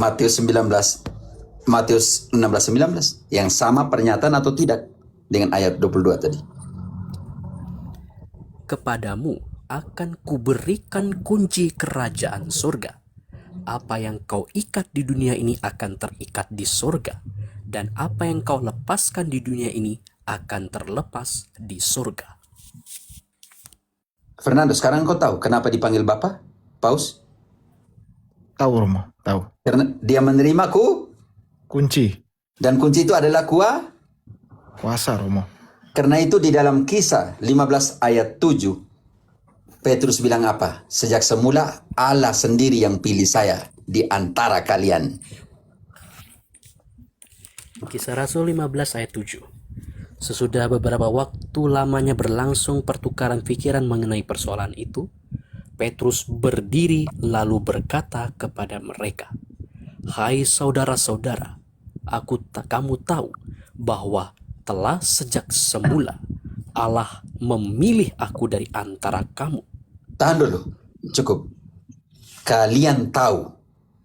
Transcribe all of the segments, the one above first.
Matius 19, Matius 16:19 yang sama pernyataan atau tidak dengan ayat 22 tadi. Kepadamu akan kuberikan kunci kerajaan surga. Apa yang kau ikat di dunia ini akan terikat di surga, dan apa yang kau lepaskan di dunia ini akan terlepas di surga. Fernando, sekarang kau tahu kenapa dipanggil Bapa? Paus? Tahu Romo, tahu. Karena dia menerima Kunci, dan kunci itu adalah kuasa Romo. Karena itu di dalam Kisah 15 ayat 7, Petrus bilang apa? Sejak semula Allah sendiri yang pilih saya di antara kalian. Kisah Rasul 15 ayat 7. Sesudah beberapa waktu lamanya berlangsung pertukaran pikiran mengenai persoalan itu, Petrus berdiri lalu berkata kepada mereka, "Hai saudara-saudara, kamu tahu bahwa telah sejak semula Allah memilih aku dari antara kamu." Tahan dulu, cukup. Kalian tahu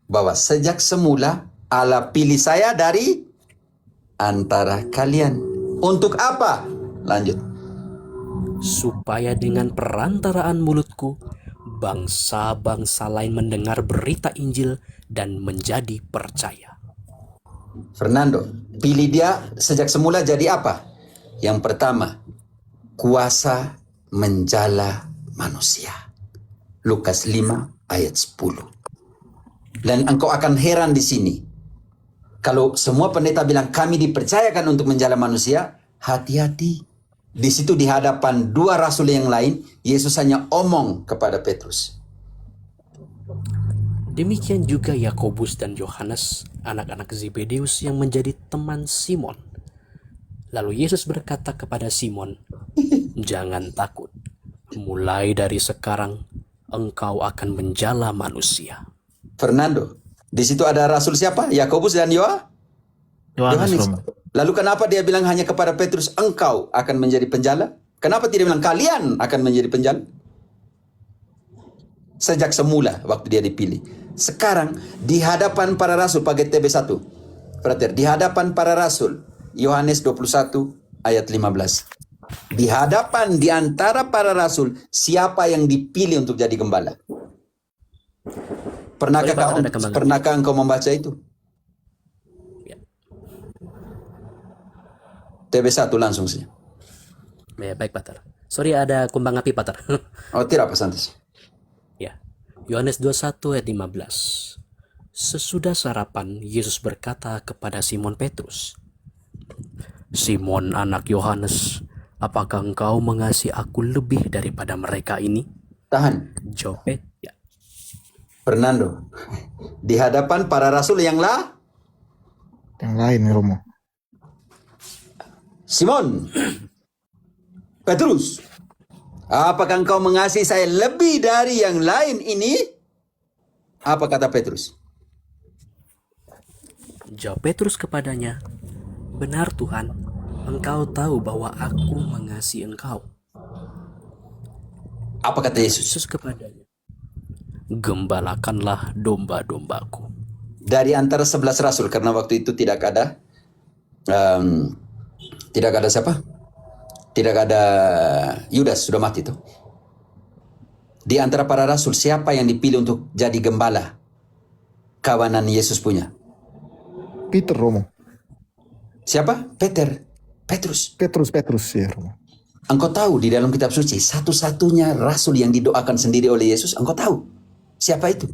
bahwa sejak semula Allah pilih saya dari antara kalian. Untuk apa? Lanjut. Supaya dengan perantaraan mulutku, bangsa-bangsa lain mendengar berita Injil dan menjadi percaya. Fernando, pilih dia sejak semula jadi apa? Yang pertama, kuasa menjala manusia. Lukas 5 ayat 10. Dan engkau akan heran di sini. Kalau semua pendeta bilang kami dipercayakan untuk menjala manusia, hati-hati. Di situ di hadapan dua rasul yang lain, Yesus hanya omong kepada Petrus. Demikian juga Yakobus dan Yohanes, anak-anak Zebedeus yang menjadi teman Simon. Lalu Yesus berkata kepada Simon, "Jangan takut. Mulai dari sekarang, engkau akan menjala manusia." Fernando, di situ ada rasul siapa? Yakobus dan Yohanes Romo. Lalu kenapa dia bilang hanya kepada Petrus, engkau akan menjadi penjala? Kenapa tidak bilang kalian akan menjadi penjala? Sejak semula waktu dia dipilih. Sekarang di hadapan para rasul pakai TB1. Perhatikan, di hadapan para rasul. Yohanes 21 ayat 15. Di hadapan di antara para rasul, siapa yang dipilih untuk jadi gembala? Pernahkah engkau membaca itu? Ya. TB1 langsung sih. Ya, baik, Pater. Sorry, ada kumbang api, Pater. Oh, tidak apa, Santis. Ya. Yohanes 21 ayat 15. Sesudah sarapan, Yesus berkata kepada Simon Petrus, "Simon anak Yohanes, apakah engkau mengasihi aku lebih daripada mereka ini?" Tahan. Jawab, "Ya." Fernando, di hadapan para rasul yang Yang lain Romo. Simon, Petrus, apakah engkau mengasihi saya lebih dari yang lain ini? Apa kata Petrus? Jawab Petrus kepadanya, "Benar Tuhan, engkau tahu bahwa aku mengasihi engkau." Apa kata Yesus? Yesus kepadanya, "Gembalakanlah domba-dombaku." Dari antara 11 rasul, karena waktu itu tidak ada siapa? Tidak ada Yudas, sudah mati tuh. Di antara para rasul, siapa yang dipilih untuk jadi gembala kawanan Yesus punya? Peter Romo. Siapa? Petrus. Petrus ya Romo. Engkau tahu di dalam kitab suci, satu-satunya rasul yang didoakan sendiri oleh Yesus, engkau tahu siapa itu?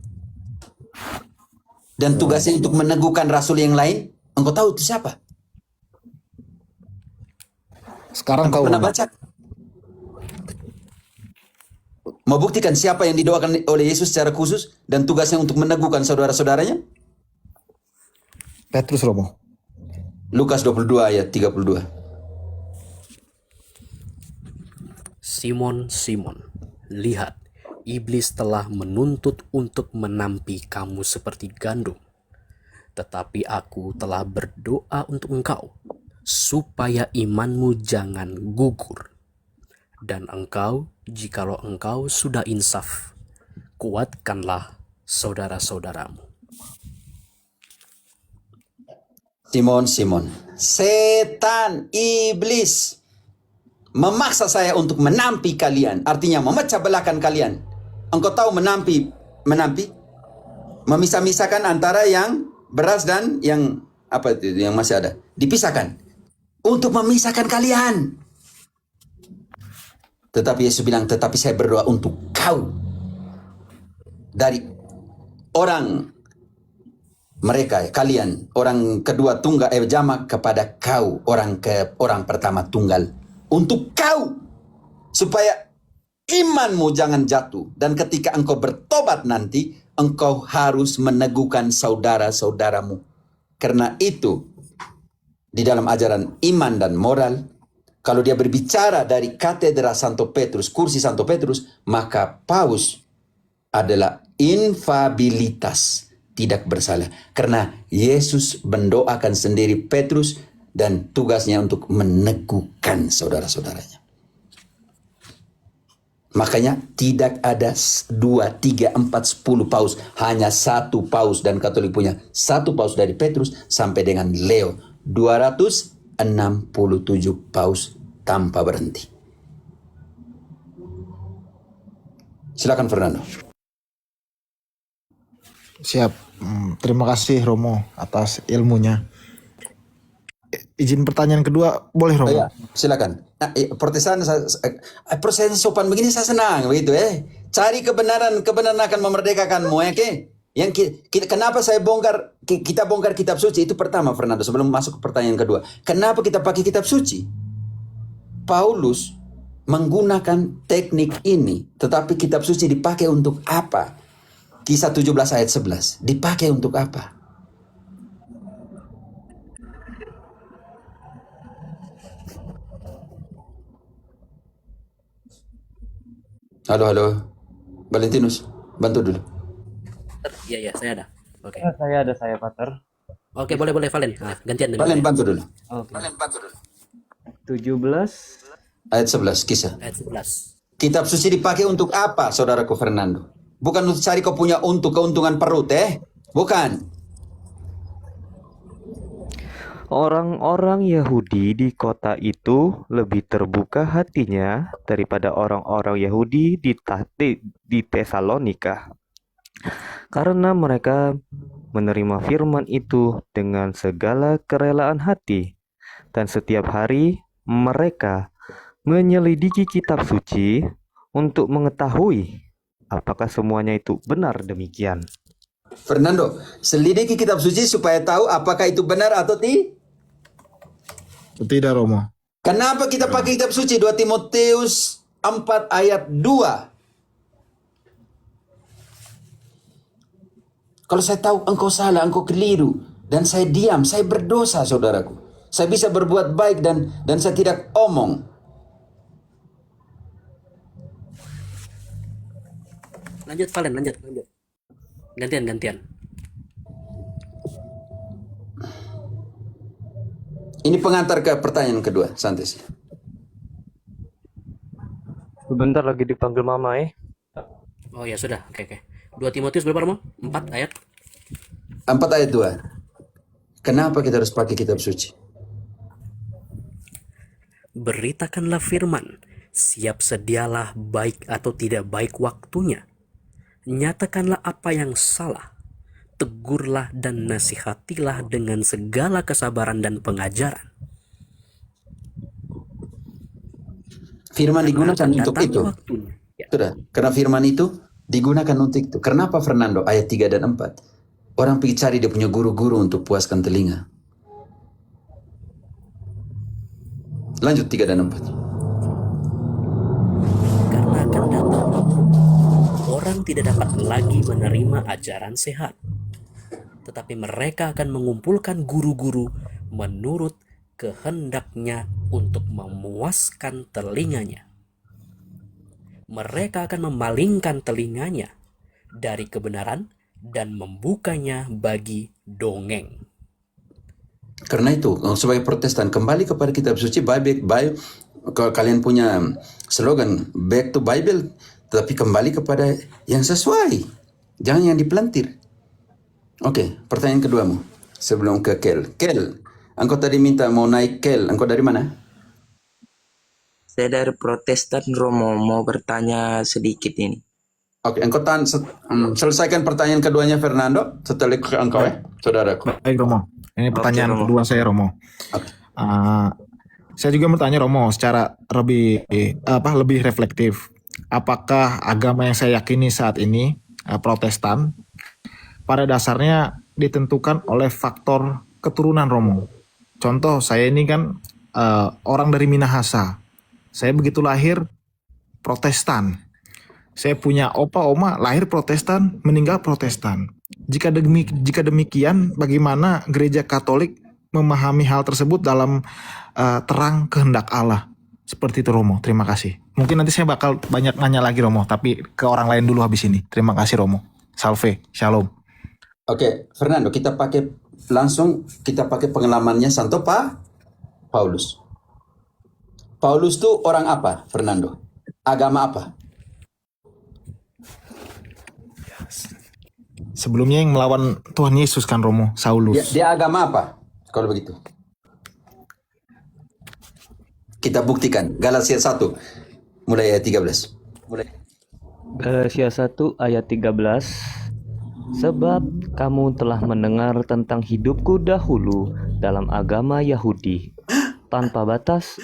Dan tugasnya untuk meneguhkan rasul yang lain, engkau tahu itu siapa? Sekarang Engkau tahu pernah Romo. baca? Mau buktikan siapa yang didoakan oleh Yesus secara khusus dan tugasnya untuk meneguhkan saudara-saudaranya? Petrus Romo. Lukas 22 ayat 32. "Simon, Simon, lihat, iblis telah menuntut untuk menampi kamu seperti gandum. Tetapi aku telah berdoa untuk engkau, supaya imanmu jangan gugur. Dan engkau, jikalau engkau sudah insaf, kuatkanlah saudara-saudaramu." Simon, Simon, setan, iblis memaksa saya untuk menampi kalian. Artinya memecah belahkan kalian. Engkau tahu menampi? Memisah-misahkan antara yang beras dan yang apa itu yang masih ada. Dipisahkan. Untuk memisahkan kalian. Tetapi Yesus bilang, tetapi saya berdoa untuk kau. Dari orang mereka, kalian, orang kedua tunggal, jamak kepada kau, orang pertama tunggal. Untuk kau. Supaya imanmu jangan jatuh. Dan ketika engkau bertobat nanti, engkau harus meneguhkan saudara-saudaramu. Karena itu, di dalam ajaran iman dan moral, kalau dia berbicara dari katedra Santo Petrus, kursi Santo Petrus, maka paus adalah infabilitas, tidak bersalah. Karena Yesus mendoakan sendiri Petrus dan tugasnya untuk meneguhkan saudara-saudaranya. Makanya tidak ada 2, 3, 4, 10 paus. Hanya satu paus, dan Katolik punya satu paus dari Petrus sampai dengan Leo. 267 paus tanpa berhenti. Silakan Fernando. Siap. Terima kasih Romo atas ilmunya. Izin pertanyaan kedua, boleh Romo? Ya, silakan. Nah, Protestan, proses sopan begini saya senang begitu Cari kebenaran akan memerdekakanmu kenapa kita bongkar kitab suci itu pertama Fernando, sebelum masuk ke pertanyaan kedua. Kenapa kita pakai kitab suci? Paulus menggunakan teknik ini, tetapi kitab suci dipakai untuk apa? Kisah 17 ayat 11 dipakai untuk apa? Halo, Valentinus, bantu dulu. Iya, saya ada. Oke. Saya Pater. Oke, boleh Valen. Nah, gantian. Valen, bantu dulu. Oke. 17 Ayat 11, kisah. Ayat 11. Kitab suci dipakai untuk apa, saudaraku Fernando? Bukan untuk cari kau punya keuntungan perut, Bukan. Orang-orang Yahudi di kota itu lebih terbuka hatinya daripada orang-orang Yahudi di Tesalonika. Karena mereka menerima firman itu dengan segala kerelaan hati. Dan setiap hari mereka menyelidiki kitab suci untuk mengetahui apakah semuanya itu benar demikian. Fernando, selidiki kitab suci supaya tahu apakah itu benar atau tidak. Tidak Romo. Kenapa kita pakai kitab suci? 2 Timotius 4 ayat 2. Kalau saya tahu engkau salah, engkau keliru, dan saya diam, saya berdosa, saudaraku. Saya bisa berbuat baik dan saya tidak omong. Lanjut Valen, lanjut. Gantian. Ini pengantar ke pertanyaan kedua, Santis. Sebentar lagi dipanggil mama Oh ya sudah, oke. 2 Timotius berapa Romo? 4 ayat. 4 ayat 2. Kenapa kita harus pakai kitab suci? Beritakanlah firman, siap sedialah baik atau tidak baik waktunya. Nyatakanlah apa yang salah, tegurlah dan nasihatilah dengan segala kesabaran dan pengajaran. Firman digunakan untuk itu. Waktunya. Ya. Sudah, karena firman itu digunakan untuk itu. Kenapa Fernando ayat 3 dan 4? Orang pergi cari dia punya guru-guru untuk puaskan telinga. Lanjut 3 dan 4. Karena akan datang orang tidak dapat lagi menerima ajaran sehat, tetapi mereka akan mengumpulkan guru-guru menurut kehendaknya untuk memuaskan telinganya. Mereka akan memalingkan telinganya dari kebenaran dan membukanya bagi dongeng. Karena itu, sebagai Protestan, kembali kepada kitab suci, Bible. Kalau kalian punya slogan, back to Bible, tetapi kembali kepada yang sesuai. Jangan yang dipelantir. Oke, pertanyaan keduamu. sebelum ke Kel. Kel, engkau tadi minta mau naik Kel. Engkau dari mana? Saya dari Protestan Romo, mau bertanya sedikit ini. Oke, engkau selesaikan pertanyaan keduanya Fernando. Setelah ke engkau ya, saudaraku. Baik Romo. Ini pertanyaan Romo. kedua saya Romo. Oke. Saya juga bertanya Romo secara lebih reflektif. Apakah agama yang saya yakini saat ini Protestan pada dasarnya ditentukan oleh faktor keturunan Romo? Contoh saya ini kan orang dari Minahasa. Saya begitu lahir Protestan. Saya punya opa oma lahir Protestan, meninggal Protestan. Jika demikian, bagaimana gereja Katolik memahami hal tersebut dalam terang kehendak Allah? Seperti itu Romo, terima kasih. Mungkin nanti saya bakal banyak nanya lagi Romo, tapi ke orang lain dulu habis ini. Terima kasih Romo. Salve, shalom. Oke, Fernando, kita pakai pengalamannya Santo Paulus. Paulus tuh orang apa, Fernando? Agama apa? Sebelumnya yang melawan Tuhan Yesus kan Romo, Saulus. Dia agama apa? Kalau begitu. Kita buktikan. Galatia 1 mulai ayat 13. Galatia 1 ayat 13. Sebab kamu telah mendengar tentang hidupku dahulu dalam agama Yahudi. Tanpa batas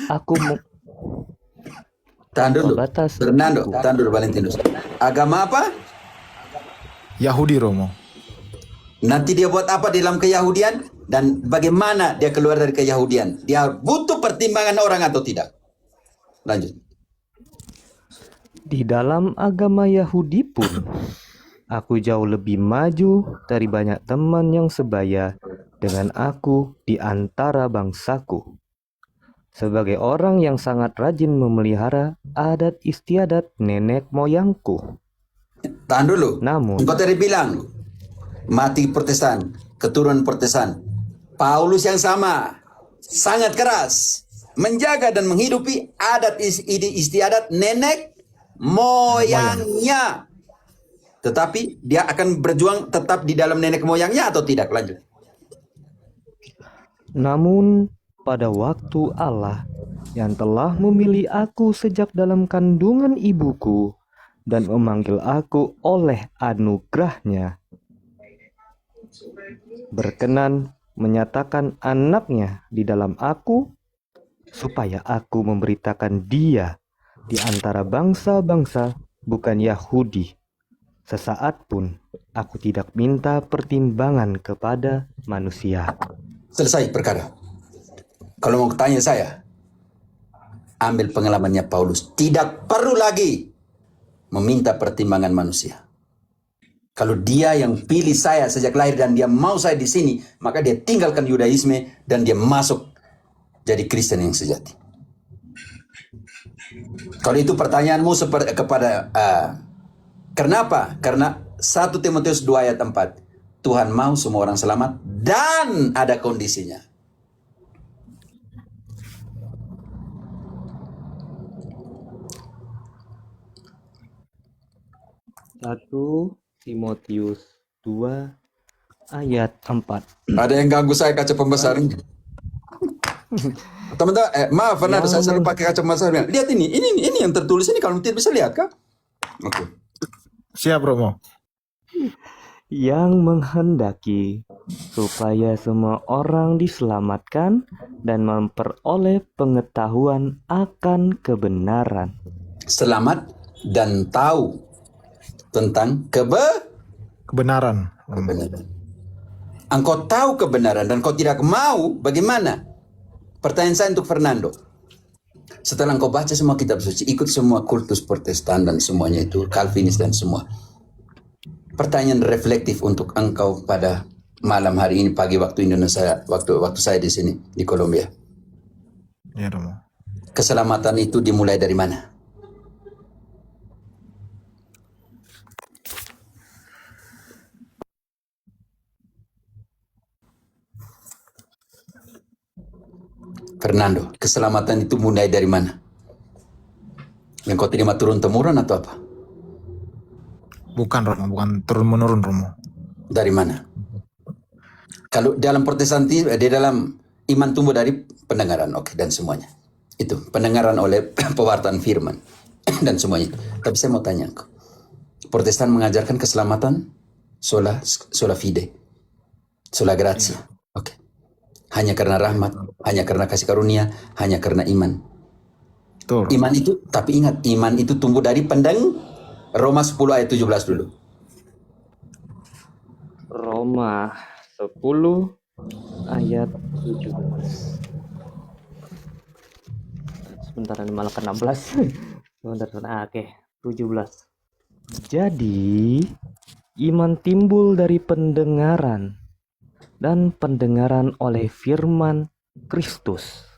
Tahan dulu. batas Fernando, tahan dulu Valentinus. Agama apa? Yahudi Romo. Nanti dia buat apa di dalam keyahudian? Dan bagaimana dia keluar dari keyahudian? Dia butuh pertimbangan orang atau tidak? Lanjut. Di dalam agama Yahudi pun, aku jauh lebih maju dari banyak teman yang sebaya dengan aku di antara bangsaku. Sebagai orang yang sangat rajin memelihara adat istiadat nenek moyangku. Tahan dulu. Namun, Engkau tadi bilang, mati Protestan, keturunan Protestan. Paulus yang sama, sangat keras, menjaga dan menghidupi adat istiadat nenek moyangnya. Tetapi dia akan berjuang tetap di dalam nenek moyangnya atau tidak? Lanjut. namun pada waktu Allah yang telah memilih aku sejak dalam kandungan ibuku dan memanggil aku oleh anugerahnya, berkenan menyatakan anaknya di dalam aku, supaya aku memberitakan dia di antara bangsa-bangsa bukan Yahudi. Sesaat pun aku tidak minta pertimbangan kepada manusia. Selesai perkara. Kalau mau tanya saya, ambil pengalamannya Paulus. Tidak perlu lagi meminta pertimbangan manusia. Kalau dia yang pilih saya sejak lahir dan dia mau saya di sini, maka dia tinggalkan Yudaisme dan dia masuk jadi Kristen yang sejati. Kalau itu pertanyaanmu kepada kenapa? Karena 1 Timotius 2 ayat 4, Tuhan mau semua orang selamat dan ada kondisinya. 1 Timotius 2 ayat 4. Ada yang ganggu saya kaca pembesar ini. Teman-teman, maaf Fernando, saya selalu pakai kaca pembesar. Lihat ini yang tertulis ini, kalau tidak bisa lihat kah? Oke. Siap Romo. Yang menghendaki supaya semua orang diselamatkan dan memperoleh pengetahuan akan kebenaran. Selamat dan tahu tentang Kebenaran. kebenaran. Engkau tahu kebenaran dan kau tidak mau, bagaimana? Pertanyaan saya untuk Fernando. Setelah engkau baca semua kitab suci, ikut semua kultus Protestan dan semuanya itu, Calvinis dan semua. Pertanyaan reflektif untuk engkau pada malam hari ini, pagi waktu Indonesia, waktu saya di sini di Kolombia. Ya Romo. Keselamatan itu dimulai dari mana? Fernando, keselamatan itu mulai dari mana? Yang kau terima turun-temurun atau apa? Bukan Romo, bukan turun-menurun Romo. Dari mana? Kalau dalam Protestantisme, di dalam iman tumbuh dari pendengaran, oke, dan semuanya. Itu pendengaran oleh pewartaan firman dan semuanya. Tapi saya mau tanya engkau, Protestan mengajarkan keselamatan sola fide, sola gratia. Oke. Hanya karena rahmat, hanya karena kasih karunia, hanya karena iman. Betul. Iman itu, tapi ingat, iman itu tumbuh dari Roma 10 ayat 17 dulu. Roma 10 ayat 17. Sebentar, ini malah ke 16. Sebentar. Oke, 17. Jadi, iman timbul dari pendengaran, dan pendengaran oleh firman Kristus.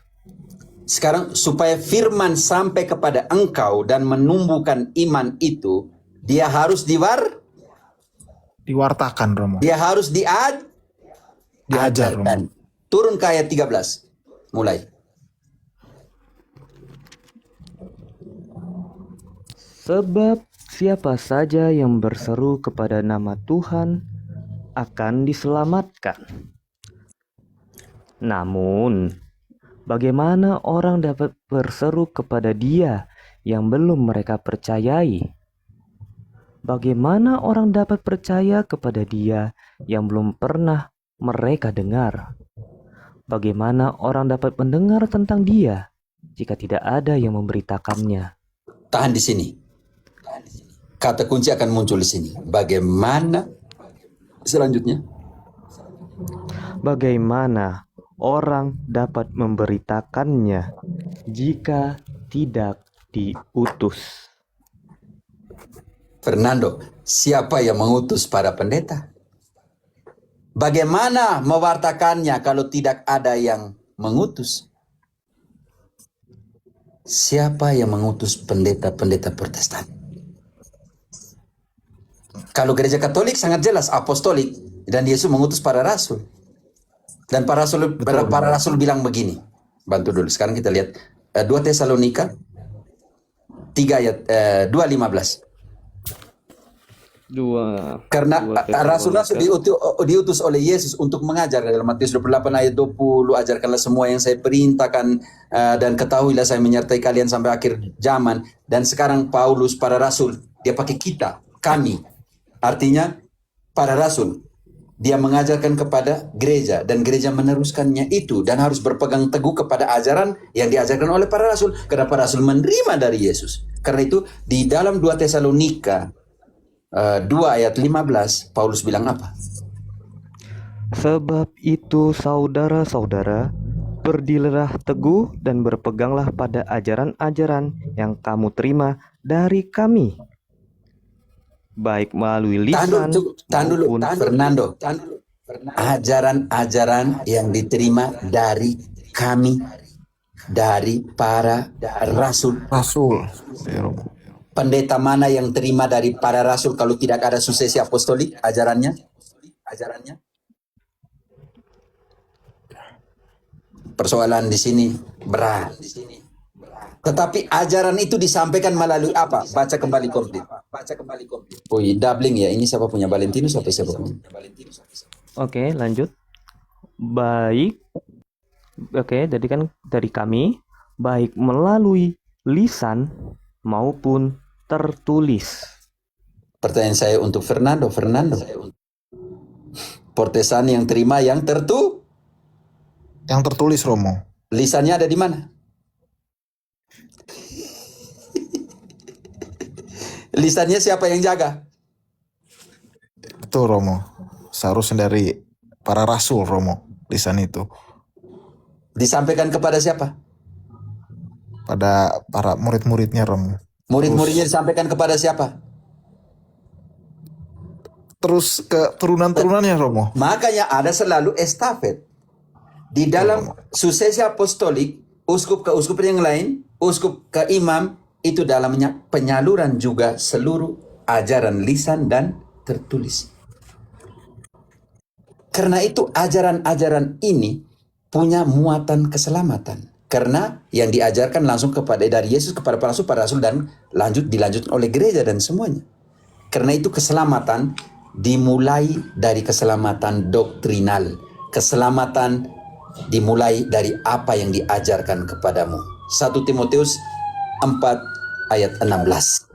Sekarang supaya firman sampai kepada engkau dan menumbuhkan iman itu, dia harus Diwartakan Romo. dia harus Diajar Romo. Turun ke ayat 13. Mulai. Sebab siapa saja yang berseru kepada nama Tuhan akan diselamatkan. Namun, bagaimana orang dapat berseru kepada Dia yang belum mereka percayai? Bagaimana orang dapat percaya kepada Dia yang belum pernah mereka dengar? Bagaimana orang dapat mendengar tentang Dia jika tidak ada yang memberitakannya? Tahan di sini. Kata kunci akan muncul di sini. Bagaimana selanjutnya? Bagaimana orang dapat memberitakannya jika tidak diutus? Fernando, siapa yang mengutus para pendeta? Bagaimana mewartakannya kalau tidak ada yang mengutus? Siapa yang mengutus pendeta-pendeta Protestan? Kalau gereja Katolik sangat jelas apostolik, dan Yesus mengutus para rasul. Dan para rasul bilang begini. Bantu dulu. Sekarang kita lihat 2 Tesalonika 3 ayat 2:15. Karena rasul-rasul diutus oleh Yesus untuk mengajar. Dalam Matius 28 ayat 20, ajarkanlah semua yang saya perintahkan, dan ketahuilah saya menyertai kalian sampai akhir zaman. Dan sekarang Paulus, para rasul, dia pakai kita, kami. Artinya para rasul, dia mengajarkan kepada gereja, dan gereja meneruskannya itu, dan harus berpegang teguh kepada ajaran yang diajarkan oleh para rasul, karena para rasul menerima dari Yesus. Karena itu di dalam 2 Tesalonika 2 ayat 15, Paulus bilang apa? Sebab itu saudara-saudara, berdirilah teguh dan berpeganglah pada ajaran-ajaran yang kamu terima dari kami, baik melalui lisan maupun Fernando. Ajaran-ajaran yang diterima dari kami, dari para rasul. Pendeta mana yang terima dari para rasul kalau tidak ada suksesi apostolik ajarannya? Persoalan di sini berat. Tetapi ajaran itu disampaikan melalui apa? Baca kembali komplit. Oh, doubling ya. Ini siapa punya? Valentinus atau siapa punya? Oke, lanjut. Baik. Oke, jadi kan dari kami, baik melalui lisan maupun tertulis. Pertanyaan saya untuk Fernando. Protestan yang terima yang tertulis Romo. lisannya ada di mana? Lisannya siapa yang jaga? Betul Romo. Seharusnya dari para rasul Romo, lisan itu. Disampaikan kepada siapa? Pada para murid-muridnya Romo. Murid-muridnya disampaikan kepada siapa? Terus ke turunan-turunannya Romo. Makanya ada selalu estafet. Di dalam suksesi apostolik, uskup ke uskup yang lain, uskup ke imam, itu dalamnya penyaluran juga seluruh ajaran lisan dan tertulis. Karena itu ajaran-ajaran ini punya muatan keselamatan. Karena yang diajarkan langsung kepada dari Yesus kepada para rasul dan dilanjutkan oleh gereja dan semuanya. Karena itu keselamatan dimulai dari keselamatan doktrinal. keselamatan dimulai dari apa yang diajarkan kepadamu. 1 Timotius 4 ayat 16.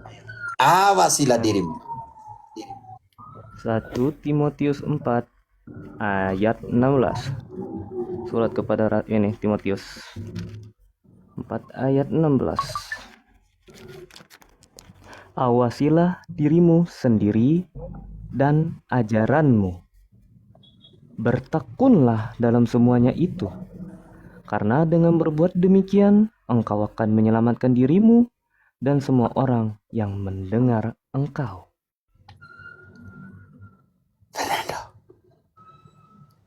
Awasilah dirimu. 1 Timotius 4 ayat 16. Surat kepada Timotius 4 ayat 16. Awasilah dirimu sendiri dan ajaranmu. Bertekunlah dalam semuanya itu, karena dengan berbuat demikian engkau akan menyelamatkan dirimu dan semua orang yang mendengar engkau. Fernando,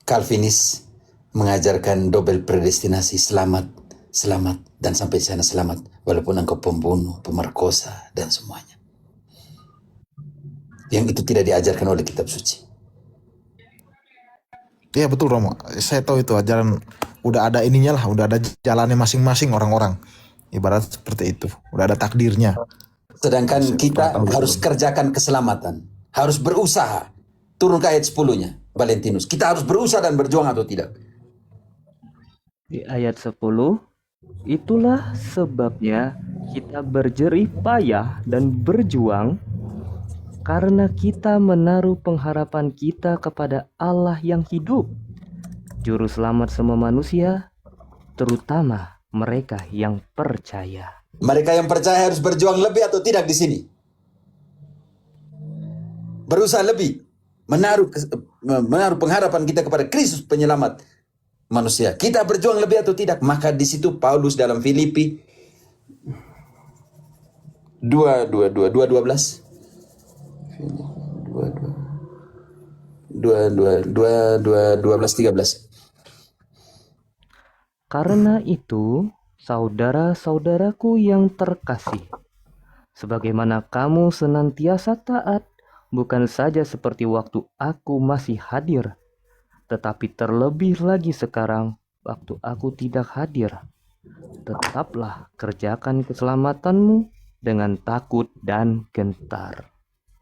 Calvinis mengajarkan double predestinasi, selamat, dan sampai sana selamat, walaupun engkau pembunuh, pemerkosa, dan semuanya. Yang itu tidak diajarkan oleh kitab suci. Iya betul Romo, saya tahu itu ajaran udah ada ininya lah, udah ada jalannya masing-masing orang-orang. Ibarat seperti itu, udah ada takdirnya. Sedangkan kita harus kerjakan keselamatan, harus berusaha. Turun ke ayat 10-nya, Valentinus. Kita harus berusaha dan berjuang atau tidak? Di ayat 10, itulah sebabnya kita berjerih payah dan berjuang, karena kita menaruh pengharapan kita kepada Allah yang hidup, Juru Selamat semua manusia, terutama mereka yang percaya. Mereka yang percaya harus berjuang lebih atau tidak di sini? Berusaha lebih, menaruh pengharapan kita kepada Kristus penyelamat manusia. Kita berjuang lebih atau tidak? Maka di situ Paulus dalam Filipi 2:12 12:13. Karena itu, saudara-saudaraku yang terkasih, sebagaimana kamu senantiasa taat, bukan saja seperti waktu aku masih hadir, tetapi terlebih lagi sekarang waktu aku tidak hadir. Tetaplah kerjakan keselamatanmu dengan takut dan gentar.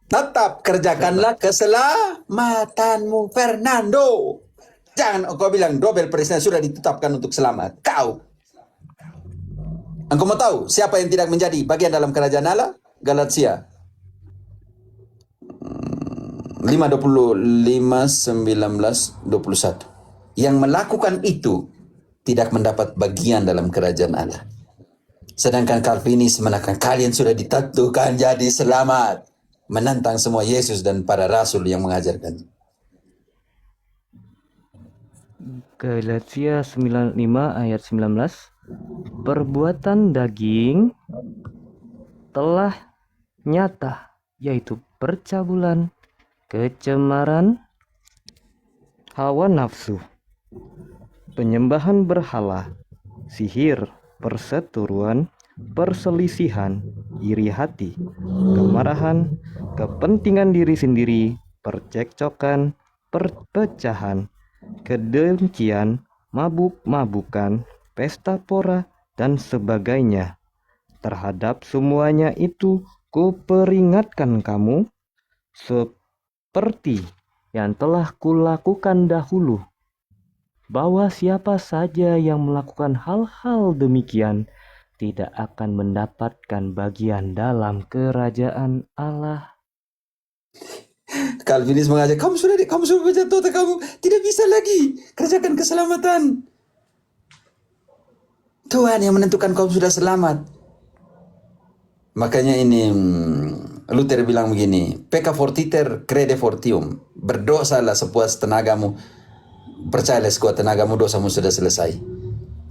Tetap kerjakanlah keselamatanmu, Fernando. Jangan engkau bilang double presiden sudah ditetapkan untuk selamat. Engkau mau tahu siapa yang tidak menjadi bagian dalam kerajaan Allah? Galatia 5:25-19-21. Yang melakukan itu tidak mendapat bagian dalam kerajaan Allah. Sedangkan Calvinis menekan kalian sudah ditentukan jadi selamat. Menantang semua Yesus dan para rasul yang mengajarkan. Galatia 5 ayat 19. Perbuatan daging telah nyata, yaitu percabulan, kecemaran, hawa nafsu, penyembahan berhala, sihir, perseteruan, perselisihan, iri hati, kemarahan, kepentingan diri sendiri, percekcokan, perpecahan, kedengkian, mabuk-mabukan, pesta pora, dan sebagainya. Terhadap semuanya itu kuperingatkan kamu, seperti yang telah kulakukan dahulu, bahwa siapa saja yang melakukan hal-hal demikian tidak akan mendapatkan bagian dalam kerajaan Allah. Calvinis mengajak, kamu sudah berjatuh, kamu tidak bisa lagi kerjakan keselamatan. Tuhan yang menentukan kamu sudah selamat. Makanya ini Luther bilang begini, pecca fortiter crede fortium. Berdosalah sepuas tenagamu, percayalah sekuat tenagamu, dosamu sudah selesai.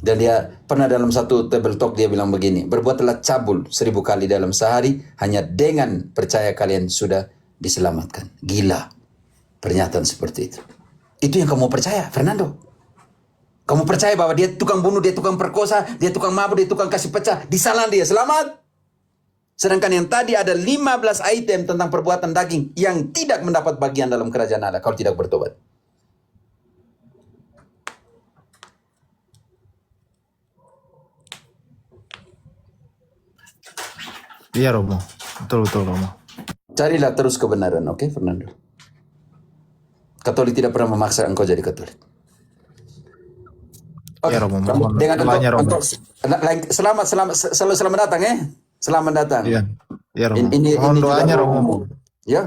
Dan dia pernah dalam satu table talk dia bilang begini, berbuatlah cabul 1000 kali dalam sehari, hanya dengan percaya kalian sudah diselamatkan. Gila pernyataan seperti itu. Itu yang kamu percaya, Fernando? Kamu percaya bahwa dia tukang bunuh, dia tukang perkosa, dia tukang mabuk, dia tukang kasih pecah, di sana dia selamat? Sedangkan yang tadi ada 15 item tentang perbuatan daging yang tidak mendapat bagian dalam kerajaan Allah kalau tidak bertobat. Iya Romo, betul Romo. Carilah terus kebenaran, oke Fernando? Katolik tidak pernah memaksa engkau jadi Katolik. Oke, Ya Romo, mohon dengan doanya Romo. selalu selamat datang ya. Selamat datang. Iya, ya Romo. Ini Mohon juga doanya Romo. ya.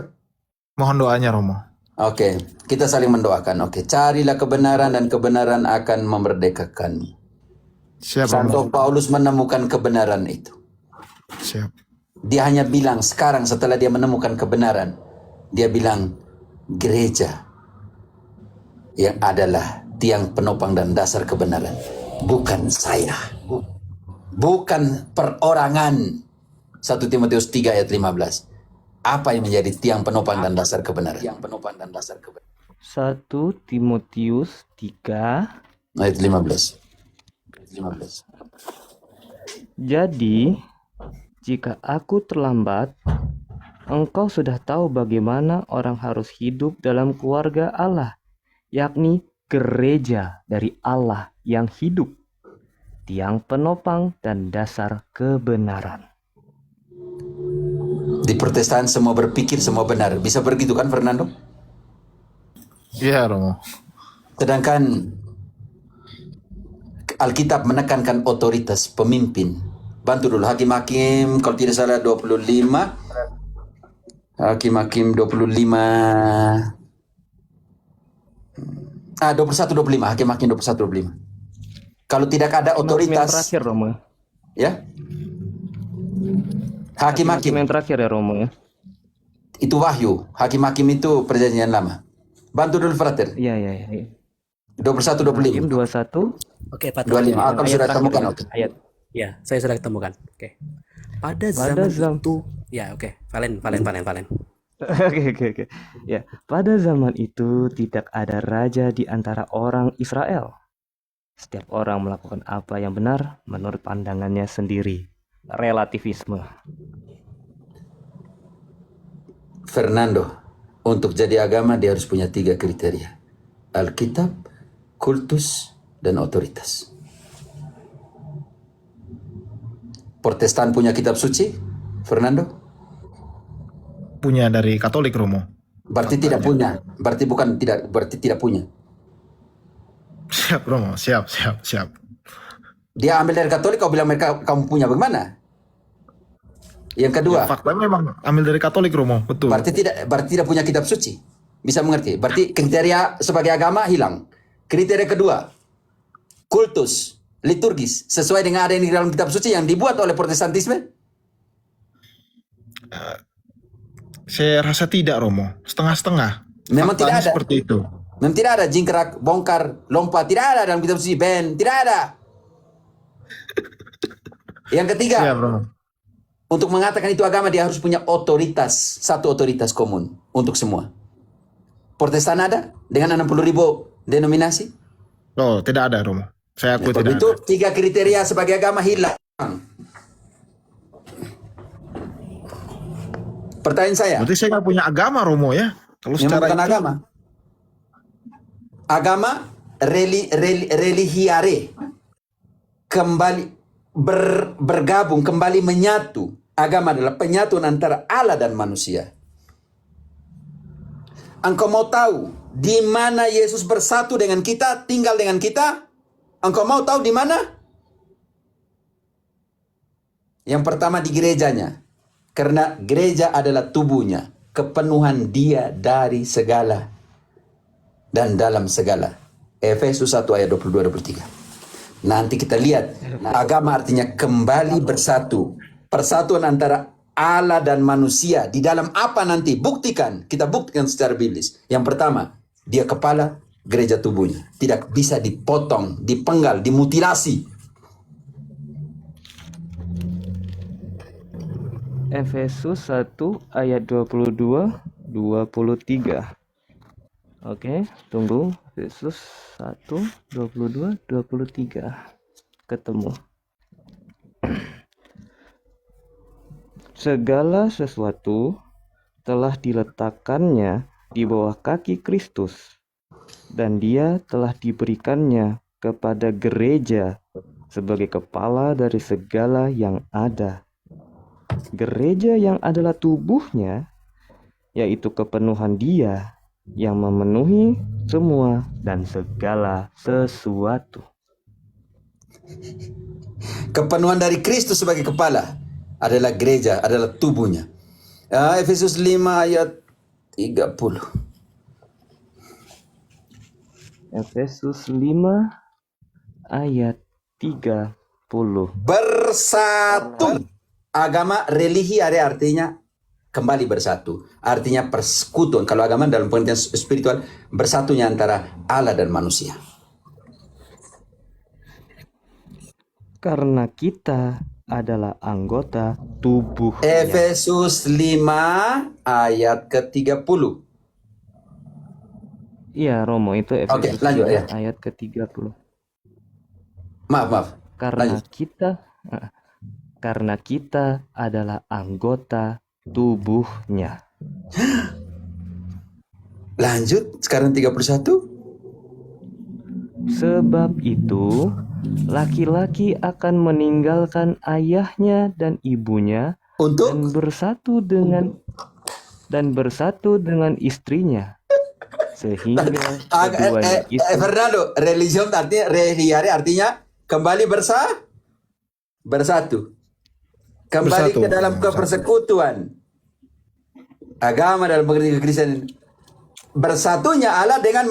Mohon doanya Romo. Oke, kita saling mendoakan. Oke, carilah kebenaran dan kebenaran akan memerdekakanmu. Siap Santo Romo. Paulus menemukan kebenaran itu. Siap. Dia hanya bilang sekarang setelah dia menemukan kebenaran, dia bilang gereja yang adalah tiang penopang dan dasar kebenaran, bukan saya, bukan perorangan. 1 Timotius 3 ayat 15. Apa yang menjadi tiang penopang dan dasar kebenaran? Tiang penopang dan dasar kebenaran. 1 Timotius 3 Ayat 15. 15. Jadi, jika aku terlambat, engkau sudah tahu bagaimana orang harus hidup dalam keluarga Allah, yakni gereja dari Allah yang hidup, tiang penopang dan dasar kebenaran. Di Protestan semua berpikir semua benar. Bisa begitu kan Fernando? Iya Romo. Sedangkan Alkitab menekankan otoritas pemimpin. Bantu dulu Hakim-Hakim kalau tidak salah 25. Hakim-Hakim 25. 21 25. Hakim-Hakim 21 25. Kalau tidak ada Yang otoritas terakhir, Romo. ya. Hakim Hakim-Hakim yang terakhir ya, Romo ya. itu wahyu. Hakim-Hakim itu perjanjian lama. Bantu dulu Frater. Iya. 21 Hakim 25. 21. Oke, Pak. 25. Ayat Kamu sudah terakhir temukan ya. oke. Ayat. Ya, saya sudah temukan. Oke. Pada zaman itu, ya oke. Valen. Oke. Ya, pada zaman itu tidak ada raja di antara orang Israel. Setiap orang melakukan apa yang benar menurut pandangannya sendiri. Relativisme. Fernando, untuk jadi agama dia harus punya 3 kriteria. Alkitab, kultus, dan otoritas. Protestan punya kitab suci, Fernando? Punya dari Katolik Romo. Berarti tidak punya. Berarti tidak punya. Siap Romo, siap. Dia ambil dari Katolik, kau bilang mereka kamu punya bagaimana? Yang kedua, Fakta memang ambil dari Katolik Romo, betul. berarti tidak punya kitab suci. Bisa mengerti? Berarti kriteria sebagai agama hilang. Kriteria kedua, kultus, liturgis, sesuai dengan ada yang di dalam kitab suci yang dibuat oleh Protestantisme? Saya rasa tidak Romo, setengah-setengah. Memang tidak Faktanya ada. seperti itu. Memang tidak ada jingkrak, bongkar, lompat, tidak ada dalam kitab suci, tidak ada. Yang ketiga, Siap Romo. untuk mengatakan itu agama dia harus punya otoritas, satu otoritas komun untuk semua. Protestan ada dengan 60.000 denominasi. Oh, tidak ada Romo. Saya akui Kalau tidak itu ada. 3 kriteria sebagai agama hilang. Pertanyaan saya, Berarti saya nggak punya agama Romo ya? Kalau yang secara bukan itu, agama. Agama religiare kembali bergabung, kembali menyatu. Agama adalah penyatuan antara Allah dan manusia. Engkau mau tahu di mana Yesus bersatu dengan kita, tinggal dengan kita? Engkau mau tahu di mana? Yang pertama di gerejanya. Karena gereja adalah tubuhnya, kepenuhan dia dari segala dan dalam segala. Efesus 1 ayat 22-23. Nanti kita lihat, agama artinya kembali bersatu. Persatuan antara Allah dan manusia. Di dalam apa nanti? Buktikan. Kita buktikan secara biblis. Yang pertama, dia kepala, gereja tubuhnya. Tidak bisa dipotong, dipenggal, dimutilasi. Efesus 1 ayat 22-23. Oke, tunggu. Efesus 1 22-23. Ketemu. Segala sesuatu telah diletakkannya di bawah kaki Kristus, dan dia telah diberikannya kepada gereja sebagai kepala dari segala yang ada. Gereja yang adalah tubuhnya, yaitu kepenuhan dia yang memenuhi semua dan segala sesuatu. Kepenuhan dari Kristus sebagai kepala adalah gereja, adalah tubuhnya. Efesus 5 ayat 30. Efesus 5 ayat 30. Bersatu. Agama religi ada artinya kembali bersatu. Artinya persekutuan. Kalau agama dalam pengertian spiritual, bersatunya antara Allah dan manusia. Karena kita adalah anggota tubuhnya. Efesus 5 ayat ke-30. Iya, Romo, itu Efesus Oke, lanjut, 5 ya. ayat ke-30. Maaf. Karena Lanjut. kita adalah anggota tubuhnya. Lanjut, sekarang 31. Sebab itu, laki-laki akan meninggalkan ayahnya dan ibunya Untuk dan bersatu dengan istrinya, sehingga keduanya itu Fernando, religion artinya kembali bersatu. Kembali Bersatu. ke dalam kepersekutuan. Agama dalam pengertian Kristen. Bersatunya Allah dengan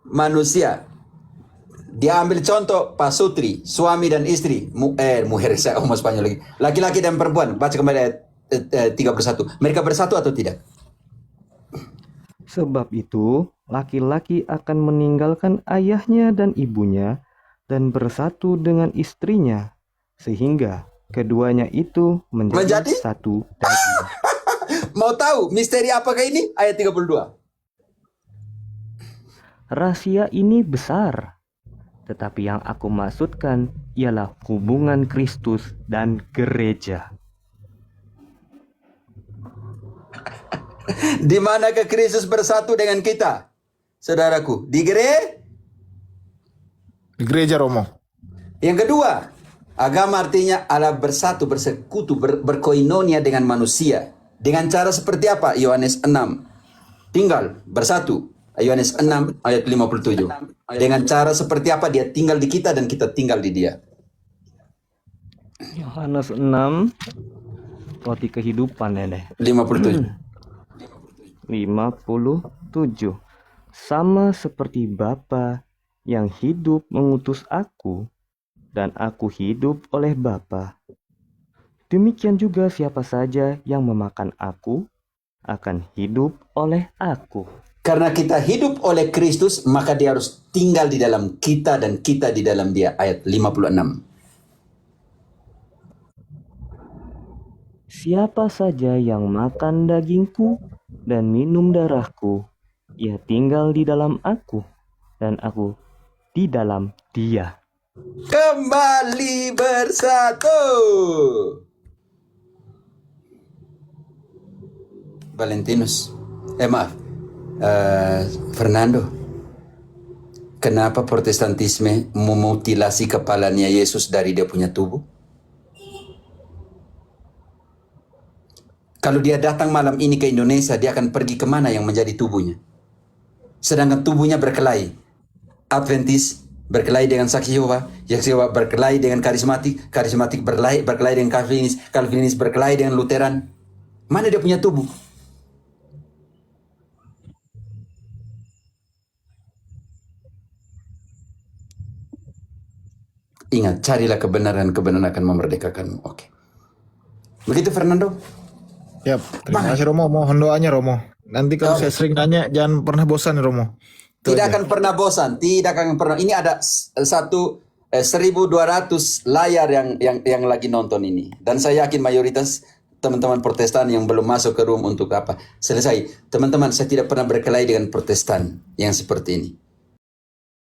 manusia. Dia ambil contoh pasutri, suami dan istri, mujer, saya ngomong Spanyol lagi. Laki-laki dan perempuan. Baca kembali ayat 31. Mereka bersatu atau tidak? Sebab itu, laki-laki akan meninggalkan ayahnya dan ibunya dan bersatu dengan istrinya, sehingga keduanya itu menjadi satu daging. Mau tahu misteri apakah ini? Ayat 32. Rahasia ini besar, tetapi yang aku maksudkan ialah hubungan Kristus dan gereja. Di manakah Kristus bersatu dengan kita? Saudaraku, di Gereja, Romo. Yang kedua, agama artinya Allah bersatu, bersekutu, berkoinonia dengan manusia. Dengan cara seperti apa? Yohanes 6. Tinggal bersatu. Yohanes 6 ayat 57. Dengan cara seperti apa dia tinggal di kita dan kita tinggal di dia. Yohanes 6, roti kehidupan ini. 57. 57. Sama seperti Bapa yang hidup mengutus aku, dan aku hidup oleh Bapa. Demikian juga siapa saja yang memakan aku, akan hidup oleh aku. Karena kita hidup oleh Kristus, maka dia harus tinggal di dalam kita dan kita di dalam dia. Ayat 56. Siapa saja yang makan dagingku dan minum darahku, ia tinggal di dalam aku, dan aku di dalam dia. Kembali bersatu. Valentinus. Fernando. Kenapa Protestantisme memutilasi kepalanya Yesus dari dia punya tubuh? Kalau dia datang malam ini ke Indonesia, dia akan pergi kemana yang menjadi tubuhnya? Sedangkan tubuhnya berkelahi. Adventis berkelahi dengan Saksi Yehova, Yehova berkelahi dengan karismatik, karismatik berkelahi dengan Calvinis, Calvinis berkelahi dengan Lutheran. Mana dia punya tubuh? Ingat, carilah kebenaran, kebenaran akan memerdekakanmu. Oke. Begitu Fernando? Ya, terima kasih Romo. Mohon doanya Romo. Nanti kalau saya sering nanya, jangan pernah bosan Romo. Itu Tidak aja. akan pernah bosan, tidak akan pernah. Ini ada 1.200 layar yang lagi nonton ini. Dan saya yakin mayoritas teman-teman Protestan yang belum masuk ke room untuk apa. Selesai. Teman-teman, saya tidak pernah berkelahi dengan Protestan yang seperti ini.